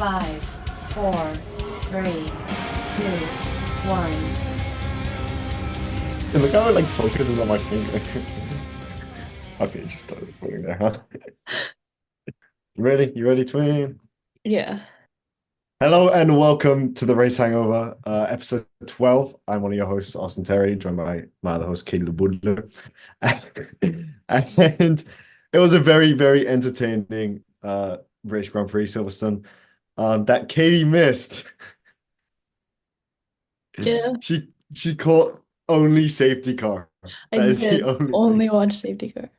5, 4, 3, 2, 1. And look how it like focuses on my finger. Okay, it just started recording there, huh? You ready? You ready, twin? Yeah. Hello and welcome to the Race Hangover, episode 12. I'm one of your hosts, Austin Terry, joined by my other host, Katie Butler. And it was a very, very entertaining British Grand Prix Silverstone that Katie missed. Yeah, She caught only safety car. I That is the did only thing. only watch Safety Car.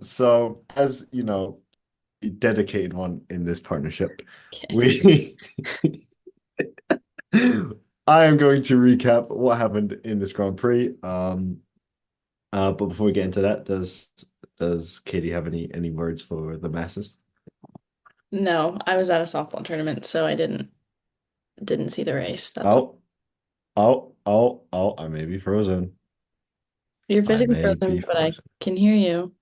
So as you know, a dedicated one in this partnership, Okay. we I am going to recap what happened in this Grand Prix. But before we get into that, does Katie have any words for the masses? No, I was at a softball tournament, so I didn't see the race. That's all. Oh, I may be frozen. You're I physically may frozen, be but I frozen. can hear you.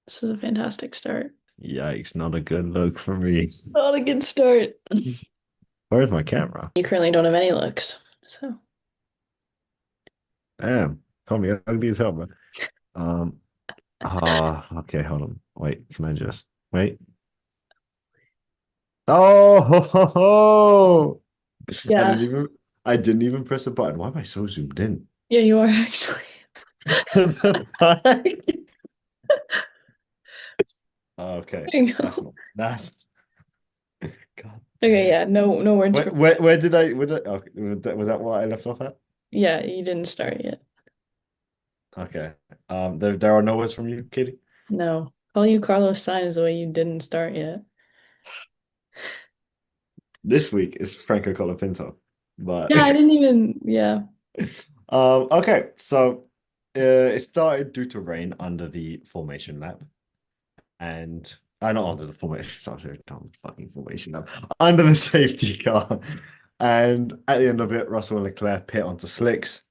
This is a fantastic start. Yikes, not a good look for me. Not a good start. Where's my camera? You currently don't have any looks, so Damn, call me ugly as hell, bro. Um, okay, hold on. Wait, can I just wait? Oh, ho, ho, ho. I yeah, didn't even I didn't even press a button. Why am I so zoomed in? yeah, you are actually. What the fuck? Okay, There you that's go. not that's God Okay, damn. yeah, no words Where for. where where did I okay, was that what I left off at? Yeah, you didn't start yet. Okay. There are no words from you, Katie. No, call you Carlos Sainz the way you didn't start yet. This week is Franco Colapinto. But Yeah, I didn't even. Yeah, okay, so it started due to rain under the formation lap. And not under the formation, sorry, not the fucking formation lap, under the safety car. And at the end of it, Russell and Leclerc pit onto slicks.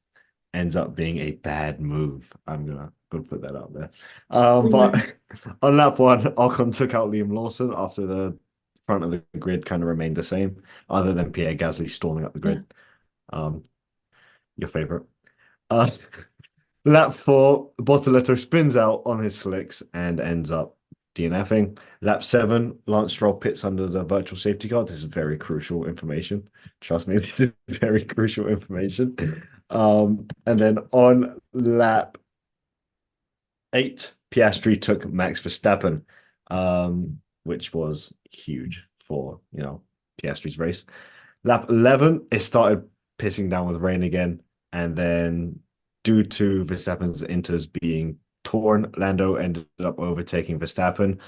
Ends up being a bad move. I'm gonna put that out there. spoiler. But on lap one, Ocon took out Liam Lawson after the front of the grid kind of remained the same, other than Pierre Gasly storming up the Yeah. grid. Um, your favorite. Uh, Lap four, Bortoletto spins out on his slicks and ends up DNFing. Lap seven, Lance Stroll pits under the virtual safety car. This is very crucial information. Trust me, this is very crucial information. And then on lap eight, Piastri took Max Verstappen, which was huge for, Piastri's race. Lap 11, it started pissing down with rain again. And then, due to Verstappen's inters being torn, Lando ended up overtaking Verstappen.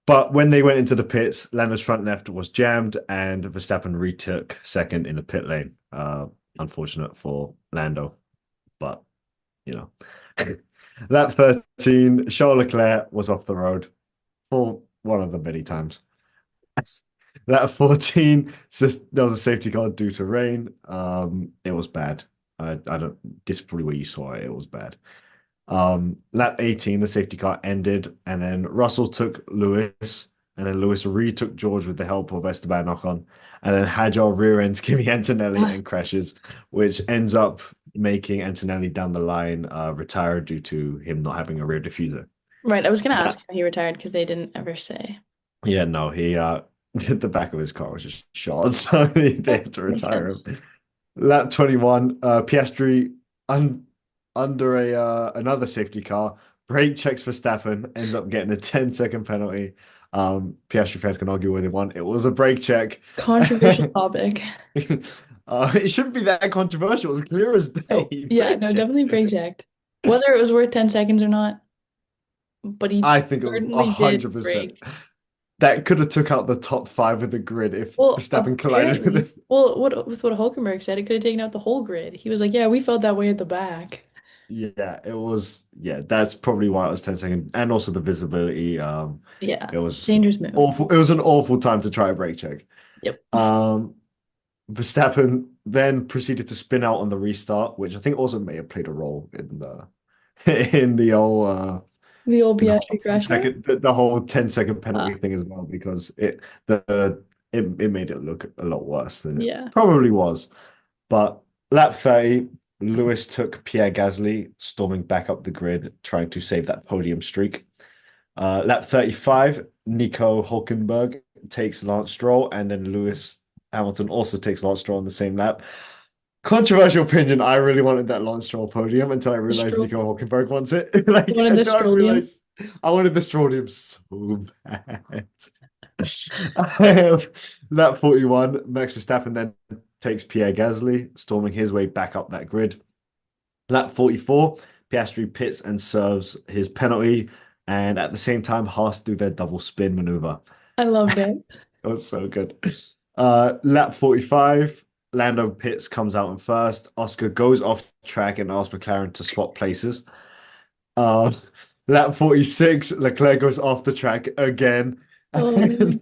But when they went into the pits, Lando's front left was jammed, and Verstappen retook second in the pit lane. Unfortunate for Lando, but you know. Lap 13, Charles Leclerc was off the road for one of the many times. That 14, there was a safety car due to rain. It was bad. I don't, this is probably where you saw it. It was bad. Lap 18, the safety car ended, and then Russell took Lewis, and then Lewis retook George with the help of Esteban Ocon, and then Hadjar rear ends Kimi Antonelli Ah, and crashes, which ends up making Antonelli down the line retire due to him not having a rear diffuser. right. I was gonna Yeah. ask how he retired because they didn't ever say. Yeah, no, he the back of his car was just shot, so they Yeah, had to makes retire sense. him. Lap 21, Piastri un under a another safety car, brake checks Verstappen, ends up getting a 10-second penalty. Piastri fans can argue whether they want. It was a brake check. Controversial topic. It shouldn't be that controversial. It was clear as Oh, day. yeah, Brake no, definitely checks. brake checked. Whether it was worth 10 seconds or not, but he I think it was certainly did 100%. brake. That could have took out the top five of the grid if Well, Verstappen collided with apparently, him. well, what with what Hulkenberg said, it could have taken out the whole grid. He was like, "Yeah, we felt that way at the back." Yeah, it was. Yeah, that's probably why it was 10 seconds. And also the visibility. Yeah, It was dangerous move. awful. It was an awful time to try a brake check. Yep. Um, Verstappen then proceeded to spin out on the restart, which I think also may have played a role in the in the old The old And the Piastri whole 10 crasher? second, the whole 10-second Uh, penalty thing as well, because it made it look a lot worse than it yeah. probably was. But lap 30, Lewis took Pierre Gasly storming back up the grid, trying to save that podium streak. Lap 35, Nico Hulkenberg takes Lance Stroll, and then Lewis Hamilton also takes Lance Stroll on the same lap. Controversial opinion, I really wanted that Lance Stroll podium until I The realized Stroll. Nico Hulkenberg wants it. Like, One of the until I Strollium. realized I wanted the Stroll so bad. Lap 41, Max Verstappen then takes Pierre Gasly, storming his way back up that grid. Lap 44, Piastri pits and serves his penalty, and at the same time, Haas do their double spin maneuver. I loved it. It was so good. Lap 45, Lando pits comes out in first. Oscar goes off track and asks McLaren to swap places. Uh, Lap 46, Leclerc goes off the track again. Oh man.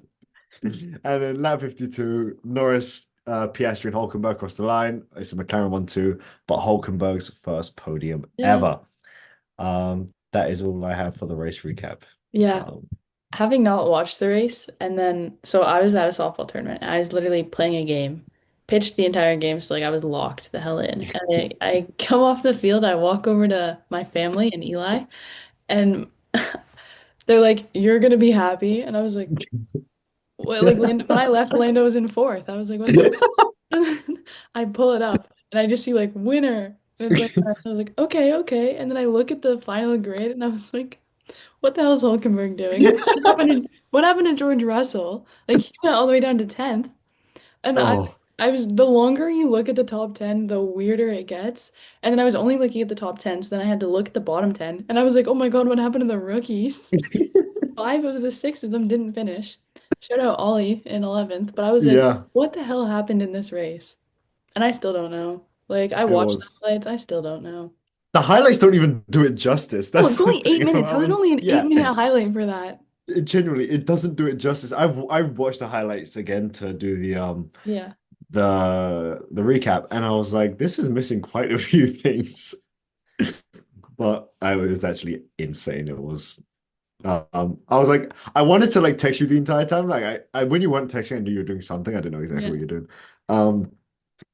And then lap 52, Norris, Piastri, and Hulkenberg across the line. It's a McLaren 1-2, but Hulkenberg's first podium Yeah. ever. That is all I have for the race recap. Yeah. Um, Having not watched the race, and then so I was at a softball tournament. I was literally playing a game, pitched the entire game, so like I was locked the hell in. And I come off the field, I walk over to my family and Eli, and they're like, "You're gonna be happy," and I was like, "What?" Like when I left, Lando was in fourth. I was like, "What the?" And then I pull it up, and I just see like winner, and it's like, so I was like, "Okay, okay," and then I look at the final grade, and I was like. What the hell is Hulkenberg doing? What happened to George Russell? Like he went all the way down to 10th. And Oh, I was the longer you look at the top 10, the weirder it gets. And then I was only looking at the top 10, so then I had to look at the bottom 10. And I was like, oh my God, what happened to the rookies? Five of the six of them didn't finish. Shout out Ollie in 11th. But I was like, yeah, what the hell happened in this race? And I still don't know. Like I it watched the was. highlights, I still don't know. The highlights don't even do it justice. Oh, That's it's the only eight thing. minutes. I How is it was, only an eight yeah, minute highlight for that? genuinely, it doesn't do it justice. I watched the highlights again to do Yeah. the recap, and I was like, this is missing quite a few things. But I was actually insane. It was I was like, I wanted to like text you the entire time. Like I when you weren't texting, I knew you were doing something. I didn't know exactly Yeah. what you're doing. Um,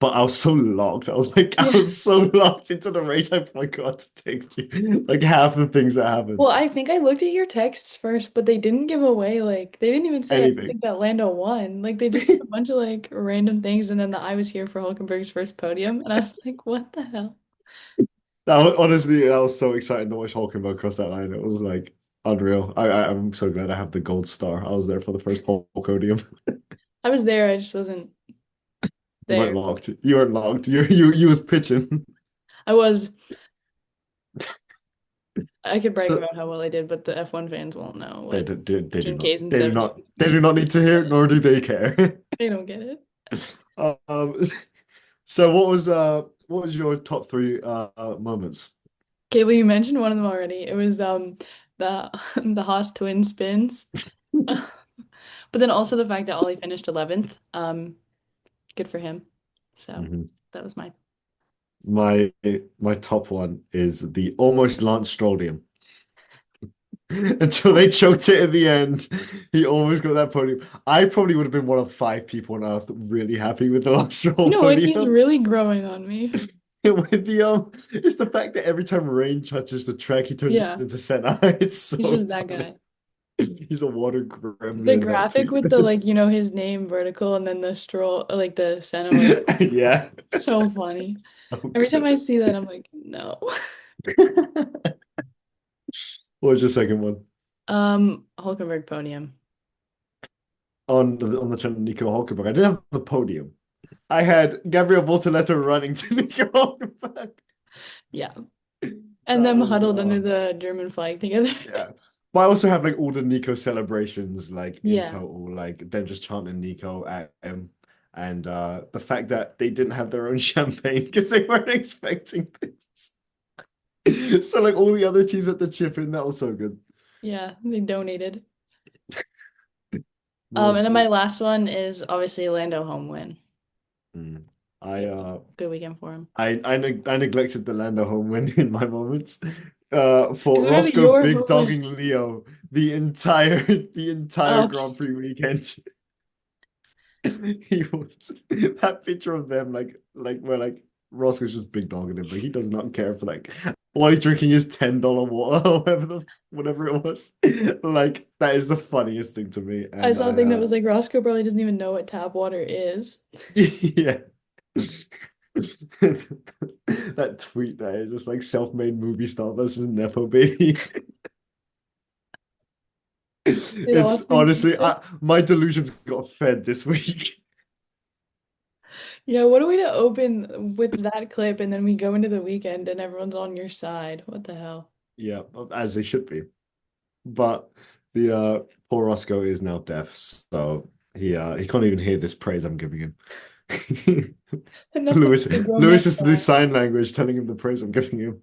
but I was so locked. I was like, I Yeah. was so locked into the race, I forgot to text you like half the things that happened. Well, I think I looked at your texts first, but they didn't give away like they didn't even say I Anything. think that Lando won. Like they just said a bunch of like random things and then the I was here for Hulkenberg's first podium and I was like, what the hell? Honestly, I was so excited to watch Hulkenberg cross that line. It was like unreal. I'm so glad I have the gold star. I was there for the first Hulkodium. I was there, I just wasn't You weren't there. locked. You weren't locked. You was pitching. I was I could brag So about how well I did, but the F1 fans won't know they what they do 15Ks not and they do not 17Ks they mean. do not need to hear it, nor do they care. They don't get it. Um, so what was your top three moments? Okay, well you mentioned one of them already. It was the the Haas twin spins. But then also the fact that Ollie finished 11th. Good for him. So Mhm. that was my My my top one is the almost Lance Strollium. Until they choked it at the end, he almost got that podium. I probably would have been one of five people on Earth really happy with the Lance You Stroll know what? He's podium. really growing on me. With it's the fact that every time rain touches the track, he turns Yeah, into Senna. It's he's so just that funny. guy. He's a water The gremlin about graphic two with the seconds. like, his name vertical and then the stroll, like the center horizontal. Yeah, So funny. so Every time I good. see that, I'm like, no. What was your second one? Hulkenberg podium. On the turn of Nico Hulkenberg. I didn't have the podium. I had Gabriel Bortoleto running to Nico Hulkenberg. Yeah. And That them was huddled under the German flag together. yeah. But I also have like all the Nico celebrations like in Yeah. total, like them just chanting Nico at him. And the fact that they didn't have their own champagne because they weren't expecting this. So like all the other teams at the chip in, that was so good. Yeah, they donated. And Was then my last one is obviously Lando home win. mm, I Good weekend for him. I neglected the Lando home win in my moments. For Who are Roscoe your big hopeless? dogging Leo the entire Oh, Grand Prix weekend. He was that picture of them like where like Roscoe's just big dogging him, but he does not care for like while he's drinking his $10 water or whatever it was. Like that is the funniest thing to me. I And saw a I thing that was like Roscoe probably doesn't even know what tap water is. yeah. That tweet there is just like self-made movie star versus Nepo baby. Did It's Austin keep honestly it? my delusions got fed this week. Yeah, what a way to open with that clip and then we go into the weekend and everyone's on your side. What the hell? Yeah, as they should be. But the poor Roscoe is now deaf, so he can't even hear this praise I'm giving him. Enough to Lewis make a grown man Lewis has to do cry. sign language telling him the praise I'm giving him.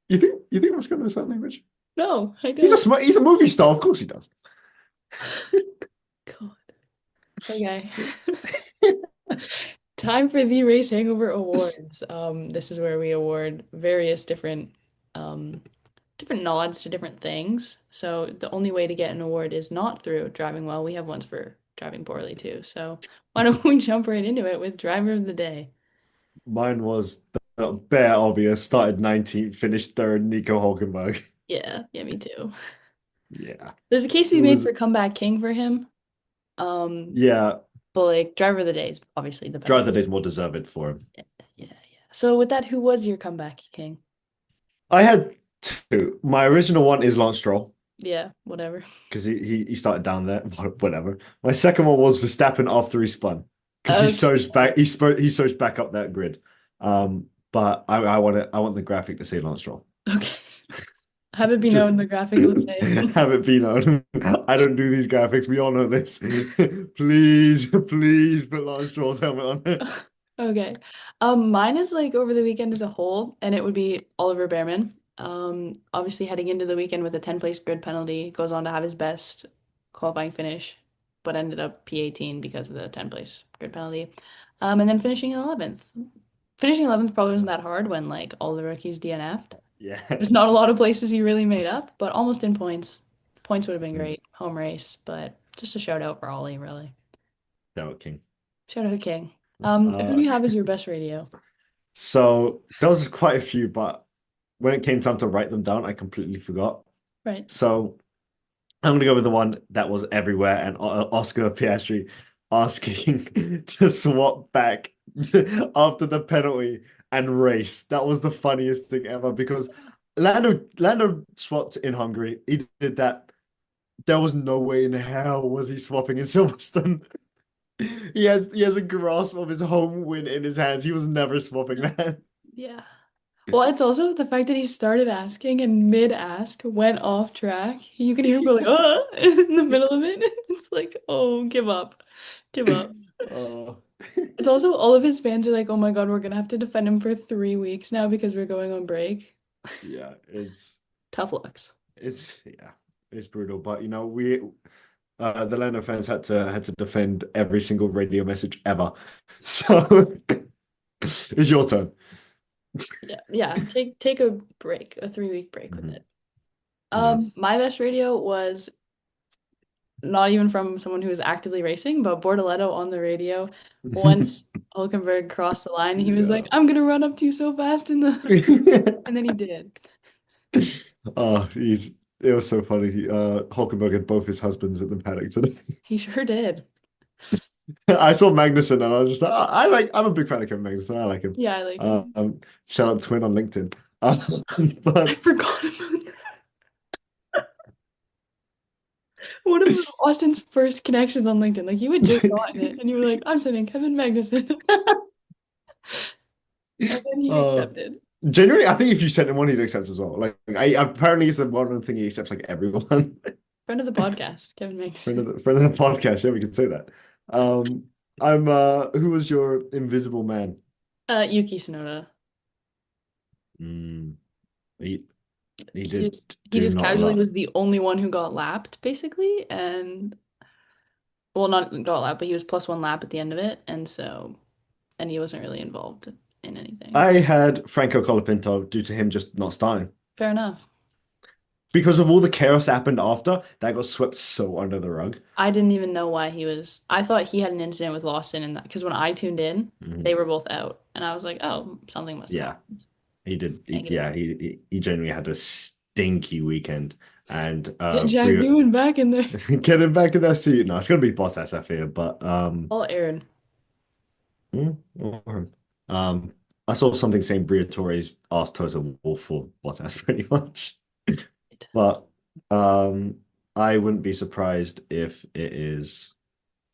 You think Roscoe knows sign language? No, I don't. He's a movie star, of course he does. God. Okay. Time for the Race Hangover Awards. This is where we award various um, different nods to different things. So the only way to get an award is not through driving well. We have ones for driving poorly too. So why don't we jump right into it with driver of the day? Mine was the bare obvious, started 19th, finished third, Nico Hulkenberg. Yeah, yeah, me too. Yeah. There's a case to It be made was for comeback king for him. Um, yeah, but like driver of the day is obviously the better Drive one. the Day's more deserved for him. Yeah, yeah, yeah. So with that, who was your comeback king? I had two. My original one is Lance Stroll. Yeah, whatever. Because he started down there, whatever. My second one was Verstappen after he spun because he Okay, surged back. He surged back up that grid. But I want the graphic to say Lance Stroll. okay. Have it be Just known the graphic will say. have it be known. I don't do these graphics. We all know this. Please, please put Lance Stroll's helmet on it. Okay. Mine is like over the weekend as a whole, and it would be Oliver Behrman. Obviously heading into the weekend with a 10 place grid penalty, goes on to have his best qualifying finish, but ended up P18 because of the 10 place grid penalty. And then finishing in 11th. Finishing 11th probably wasn't that hard when like all the rookies DNF'd. Yeah. There's not a lot of places he really made up, but almost in points. Points would have been Mm. great. Home race, but just a shout out for Ollie, really. Shout King. Shout out King. Who do Uh, you have as your best radio? so there was quite a few, but when it came time to write them down, I completely forgot. Right. So I'm gonna go with the one that was everywhere and Oscar Piastri asking to swap back after the penalty and race. That was the funniest thing ever because Lando swapped in Hungary. He did that. There was no way in hell was he swapping in Silverstone. He has a grasp of his home win in his hands. He was never swapping that. Yeah. Well, it's also the fact that he started asking and mid-ask went off track. You can hear him go like, in the middle of it. It's like, oh, give up. Give up. Oh, It's also all of his fans are like, oh my God, we're gonna have to defend him for 3 weeks now because we're going on break. yeah, Tough lucks. yeah, it's brutal. But we the Lando fans had to defend every single radio message ever. So it's your turn. Yeah, yeah. Take a break, a 3 week break with Mhm. it. Yeah. My best radio was not even from someone who was actively racing, but Bortoletto on the radio. Once Hulkenberg crossed the line, he was like, Yeah. "I'm gonna run up to you so fast in the," and then he did. Oh, it was so funny. Hulkenberg had both his husbands at the paddock today. He sure did. I saw Magnussen and I was just like, I'm a big fan of Kevin Magnussen. I like him. Yeah, I like him. Shout out Twin on LinkedIn. I But forgot about that. One of Austin's first connections on LinkedIn. Like you had just gotten it, and you were like, "I'm sending Kevin Magnuson," and then he uh, accepted. Generally, I think if you send him one, he'd accept as well. Like, apparently, it's the one thing he accepts like everyone. Friend of the podcast, Kevin Magnuson. Friend of the podcast. Yeah, we can say that. Um, who was your invisible man? Yuki Tsunoda. Mm, he he He did just he do just not a casually lot. was the only one who got lapped, basically, and well, not got lapped, but he was plus one lap at the end of it, and so and he wasn't really involved in anything. I had Franco Colapinto due to him just not starting. Fair enough. Because of all the chaos that happened after, that got swept so under the rug. I didn't even know why he was. I thought he had an incident with Lawson and that because when I tuned in, they Mhm. were both out, and I was like, oh, something must have Yeah, happened. he did. Negative. He genuinely had a stinky weekend, and Get Jack Brio Newman back in there. get him back in that seat. No, it's gonna be Bottas, I fear, but All Aaron. or I saw something saying Briatore's asked Toto Wolff for Bottas pretty much, but um, I wouldn't be surprised if it is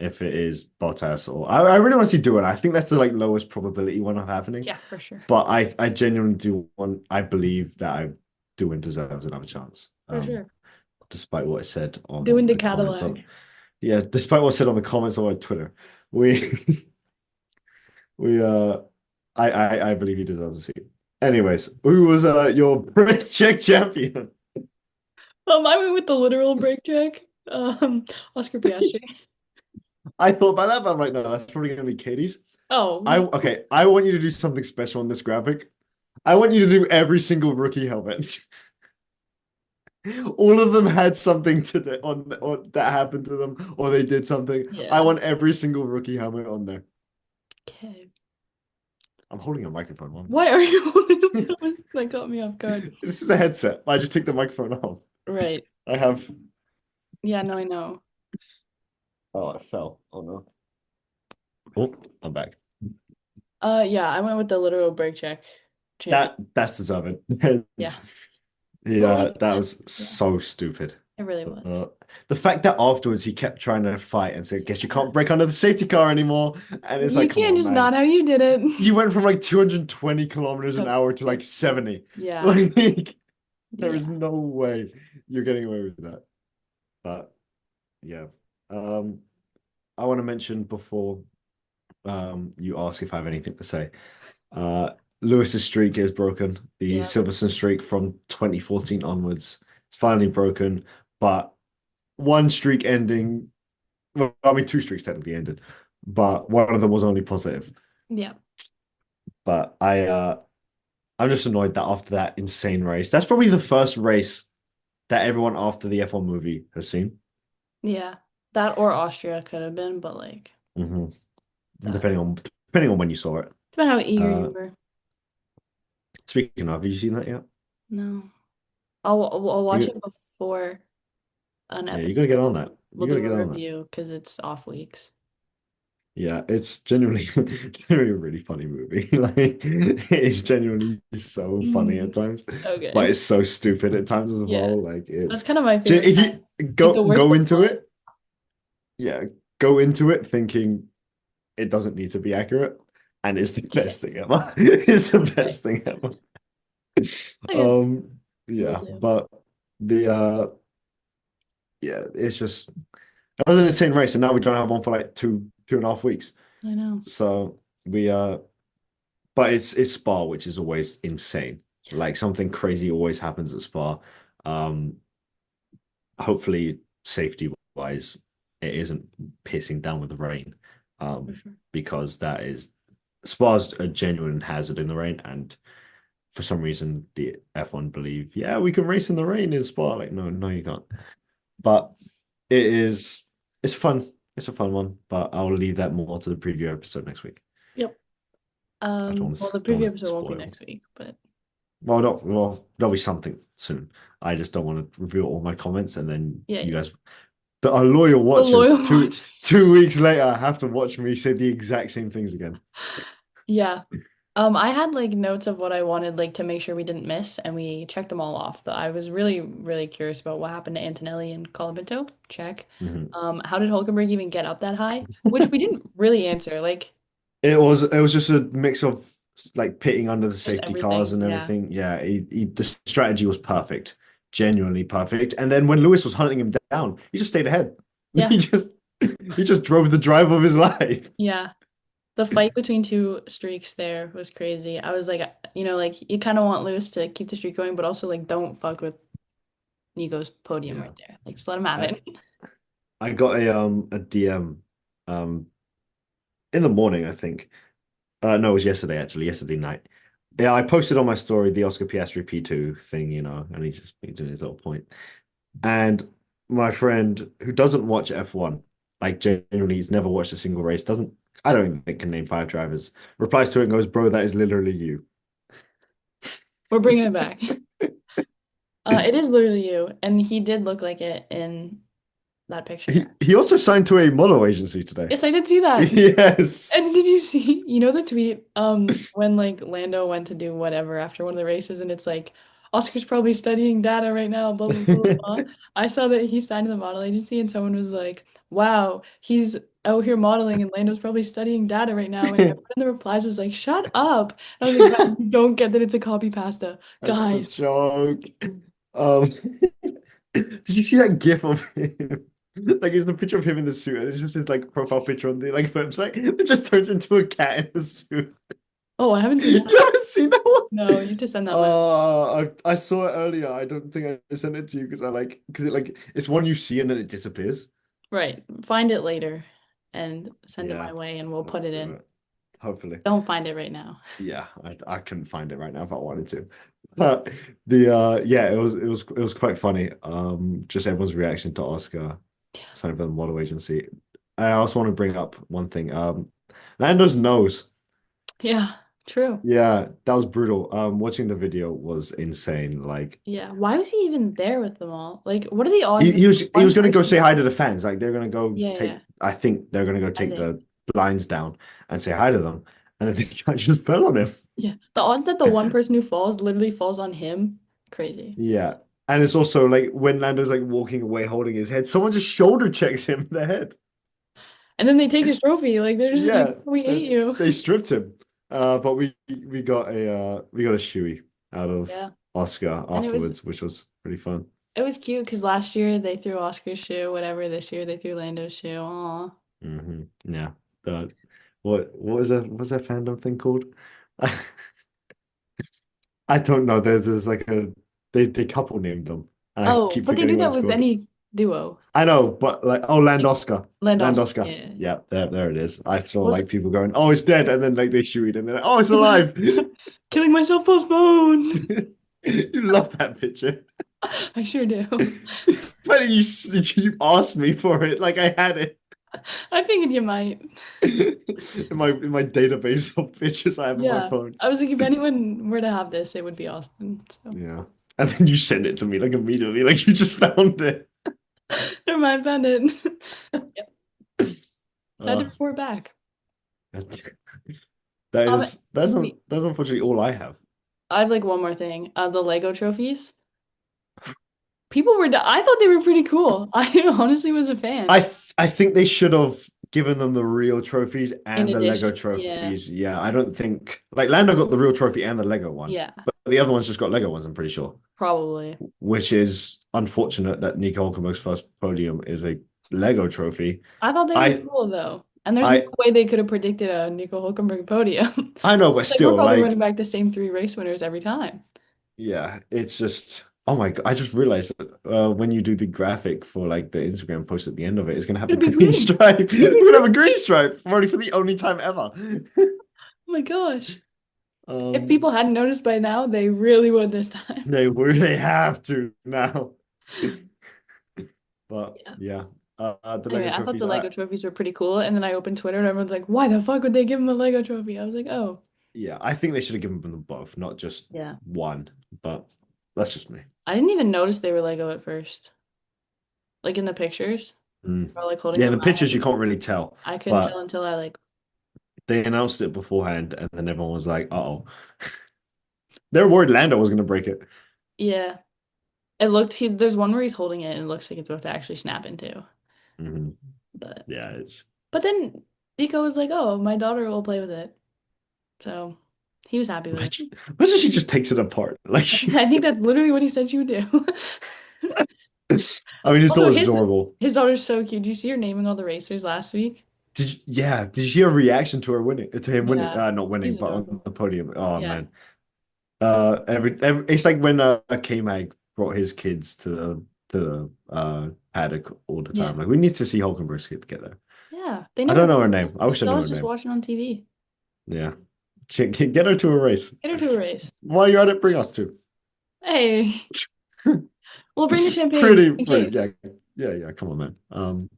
Bottas or I really want to see do it. I think that's the like lowest probability one of happening. Yeah, for sure. But I genuinely do want I believe that I do and deserves another chance. For sure. Despite what I said on Doing the the comments Cadillac. on yeah, despite what I said on the comments on my Twitter. We we I believe he deserves a seat. Anyways, who was your Czech champion? I went with the literal break check. Oscar Piastri. I thought about that, but I'm like, no, that's probably gonna be Katie's. I Oh, okay, I want you to do something special on this graphic. I want you to do every single rookie helmet. All of them had something to the, on that happened to them, or they did something. I yeah. want every single rookie helmet on there. Okay. I'm holding a microphone one. Why are you holding the phone? That got me off guard. This is a headset. I just took the microphone off. Right. I have. Yeah, no, I know. Oh, it fell. Oh no. Oh, I'm back. Yeah, I went with the literal break check champion. That's deserving. Yeah. What was Yeah, it that then? was Yeah, so stupid. it really Uh, was. the fact that afterwards he kept trying to fight and said, "Guess you Yeah. can't break under the safety car anymore," and it's You like, "Come can't on, just not man." how you did it. You went from like 220 kilometers an To hour to like 50. 70. Yeah. Like, there is Yeah. no way you're getting away with that. But yeah. Um, I want to mention before you ask if I have anything to say. Uh, Lewis's streak is broken. The Yeah. Silverstone streak from 2014 onwards. It's finally broken. But one streak ending, well, I mean, two streaks technically ended, but one of them was only positive. Yeah. But I'm just annoyed that after that insane race, that's probably the first race that everyone after the F1 movie has seen. Yeah. That or Austria could have been, but like hmm that. Depending on when you saw it. Depending how eager Uh, you were. Speaking of, have you seen that yet? No. I'll watch it You before an yeah, you gotta episode. get on that. We'll You gotta do get a on that. review because it's off weeks. Yeah, it's genuinely genuinely a really funny movie. Like it's genuinely so funny at Mm. times, but Okay. it's so stupid at times as Yeah. well. Like That's it's kind of my favorite if kind. you Like the worst go of into fun. it, yeah, go into it thinking it doesn't need to be accurate, and it's the Yeah. best thing ever. It's the Okay. best thing ever. Okay. Um, Will yeah, do. but the yeah, it's just that was an insane race, and now we don't have one for like 2.5 weeks. I know. So we but it's Spa, which is always insane. Like something crazy always happens at Spa. Um, Hopefully safety wise, it isn't pissing down with the rain. For Um, sure. because that is Spa's a genuine hazard in the rain, and for some reason the F1 believe, yeah, we can race in the rain in Spa. Like, no, no, you can't. But it is it's fun. It's a fun one, but I'll leave that more to the preview episode next week. Yep. Well, the Don't preview want to episode won't be spoil. next week, but Well, no, well, there'll be something soon. I just don't want to reveal all my comments, and then yeah, you yeah. guys, the our loyal The watchers, loyal watch. 2 weeks later, have to watch me say the exact same things again. Yeah. I had like notes of what I wanted like to make sure we didn't miss, and we checked them all off. Though I was really, really curious about what happened to Antonelli and Colapinto. Check. Mhm. How did Hulkenberg even get up that high? Which we didn't really answer. Like It was just a mix of like pitting under the just safety cars everything. and Yeah. everything. Yeah, the strategy was perfect, genuinely perfect. And then when Lewis was hunting him down, he just stayed ahead. Yeah. He just drove the drive of his life. Yeah. The fight between two streaks there was crazy. I was like, like you kind of want Lewis to keep the streak going, but also like don't fuck with Nico's podium Yeah. right there. Like just let him have I it. I got a DM um in the morning, I think. No, it was yesterday actually, yesterday night. Yeah, I posted on my story the Oscar Piastri P2 thing, and he's just doing his little point. And my friend who doesn't watch F1, like genuinely, he's never watched a single race, I don't think can name five drivers, replies to it and goes, "Bro, that is literally you." We're bringing it back. It is literally you, and he did look like it in that picture. He also signed to a model agency today. Yes, I did see that. Yes. And did you see, the tweet, when like Lando went to do whatever after one of the races and it's like Oscar's probably studying data right now, blah blah blah blah. I saw that he signed to the model agency and someone was like, wow, he's out here modeling and Lando's probably studying data right now. And everyone in the replies was like, shut up. And I was like, guys, you don't get that it's a copy pasta. That's the Guys. joke. Um, did you see that GIF of him? Like it's the picture of him in the suit, and it's just his like profile picture on the like website. It just turns into a cat in the suit. Oh, I haven't seen You that. haven't seen that one? No, you have to send that one. I saw it earlier. I don't think I sent it to you because it's one you see and then it disappears. Right. Find it later and send it Yeah, my way and we'll I'll put it do in. it. Hopefully. Don't find it right now. Yeah, I couldn't find it right now if I wanted to. But yeah, it was quite funny. Just everyone's reaction to Oscar signing for the model agency. I also want to bring up one thing. Lando's nose. Yeah, true. Yeah, that was brutal. Watching the video was insane. Like Yeah. Why was he even there with them all? Like, what are the he, odds that he was he was one gonna go person? say hi to the fans. Like they're gonna go Yeah, take yeah, I think they're gonna go I take think. the blinds down and say hi to them. And then the guy just fell on him. Yeah. The odds that the one person who falls literally falls on him, crazy. Yeah. And it's also like when Lando's like walking away holding his head, someone just shoulder checks him in the head. And then they take his trophy. Like, they're just like, Yeah, we they, hate you. they stripped him. But we got a shoey out of Yeah. Oscar And afterwards, which was pretty fun. it was cute because last year they threw Oscar's shoe, whatever. This year they threw Lando's shoe. Aw. Yeah. The what was that fandom thing called? I don't know. There's like they couple named them, and I Oh, keep but they forgetting do what that it's with called. any duo. I know, but like Land Like, Oscar. Land Land Oscar. Oscar. Yeah. Yeah, there it is. I saw What? like people going, "Oh, it's dead," and then like they shoot it, and then like, "Oh, it's alive." Killing myself postponed. You love that picture. I sure do. But you asked me for it, like I had it I figured you might. in my database of pictures I have on my Yeah. phone. I was like, if anyone were to have this, it would be Austin. So Yeah. And then you send it to me like immediately, like you just found it. never mind, found it. Yep. Had to Uh, report back. that that's unfortunately all I have. I have like one more thing. The Lego trophies. People were, I thought they were pretty cool. I honestly was a fan. I think they should have given them the real trophies In and the Lego addition, yeah, trophies. Yeah, I don't think like Lando got the real trophy and the Lego one, yeah, but the other ones just got Lego ones, I'm pretty sure. probably. Which is unfortunate that Nico Hulkenberg's first podium is a Lego trophy. I thought they were I cool though. And there's no I way they could have predicted a Nico Hulkenberg podium. I know, but Like, we're still, probably like, running back the same three race winners every time. yeah, it's just oh my God, I just realized that when you do the graphic for like the Instagram post at the end of it, it's gonna have a It'd be green green. stripe. It'd be We're gonna have a green. green stripe already for the only time ever. Oh my gosh. If Um, people hadn't noticed by now, they really would this time. they have to now. But Yeah. yeah, the Anyway, Lego I thought the trophies. Lego trophies were pretty cool. And then I opened Twitter and everyone's like, why the fuck would they give him a Lego trophy? I was like, oh, Yeah, I think they should have given them both, not just yeah. one. But that's just me. I didn't even notice they were Lego at first. Like in the pictures, Mm. or like holding Yeah, in them the high. pictures you can't really tell, I couldn't tell but until I like, they announced it beforehand, and then everyone was like, "Uh-oh." They're worried Lando was going to break it. yeah. There's one where he's holding it and it looks like it's about to actually snap into. Hmm. But Yeah, it's but then Nico was like, oh, my daughter will play with it. So he was happy with it. imagine she just takes it apart. Like, I think that's literally what he said she would do. I mean, his Also, daughter's his adorable. his daughter's so cute. Did you see her naming all the racers last week? Yeah, did you see her reaction to her winning, to him winning? Yeah, Not winning, she's but on adorable. the podium. Oh Yeah. man. It's like when K-Mag brought his kids to the paddock all the Yeah. time. Like, we need to see Hulkenberg's kid get there. Yeah. They I never don't know did. her name. I wish I I knew was her just name. watching on TV. Yeah. Get her to a race. Get her to a race. While you're at it, bring us to. Hey, we'll bring the champagne Pretty, in pretty, case. yeah, yeah, yeah. Come on, man.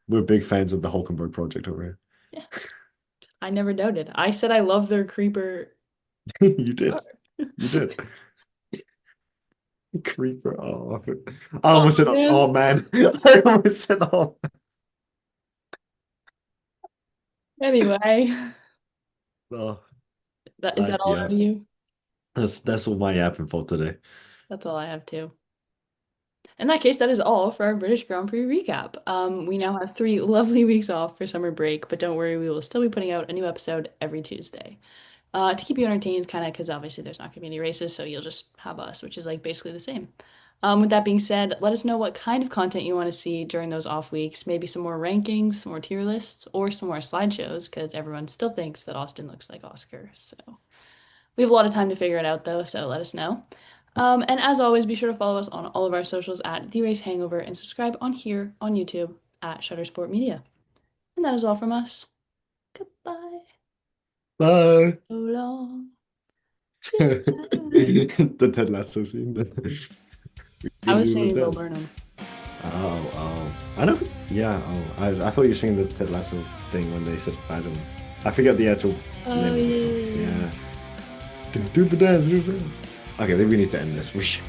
We're big fans of the Hulkenberg project over Yeah, I never doubted. I said I love their creeper here. You did, car. you did. Creeper. Oh, I Oh almost said, man. oh man. I almost said, oh. Anyway, Oh, is that all out yeah. of you? That's all my yapping for today. That's all I have too. In that case, that is all for our British Grand Prix recap. We now have 3 lovely weeks off for summer break, but don't worry, we will still be putting out a new episode every Tuesday. To keep you entertained, kind of, because obviously there's not going to be any races, so you'll just have us, which is like basically the same. With that being said, let us know what kind of content you want to see during those off weeks. Maybe some more rankings, some more tier lists, or some more slideshows, because everyone still thinks that Austin looks like Oscar. So we have a lot of time to figure it out, though, so let us know. And as always, be sure to follow us on all of our socials at The Race Hangover and subscribe on here on YouTube at Shuttersport Media. And that is all from us. Goodbye. Bye. So long. Goodbye. The Ted Lasso scene. I You was do the singing Bo dance. Burnham. Oh, oh. I know. Yeah. Oh, I thought you were singing the Ted Lasso thing when they said I don't. I forget the actual Oh, name of the song. yeah. Yeah. Do the dance. Do the dance. Okay, maybe we need to end this. We should.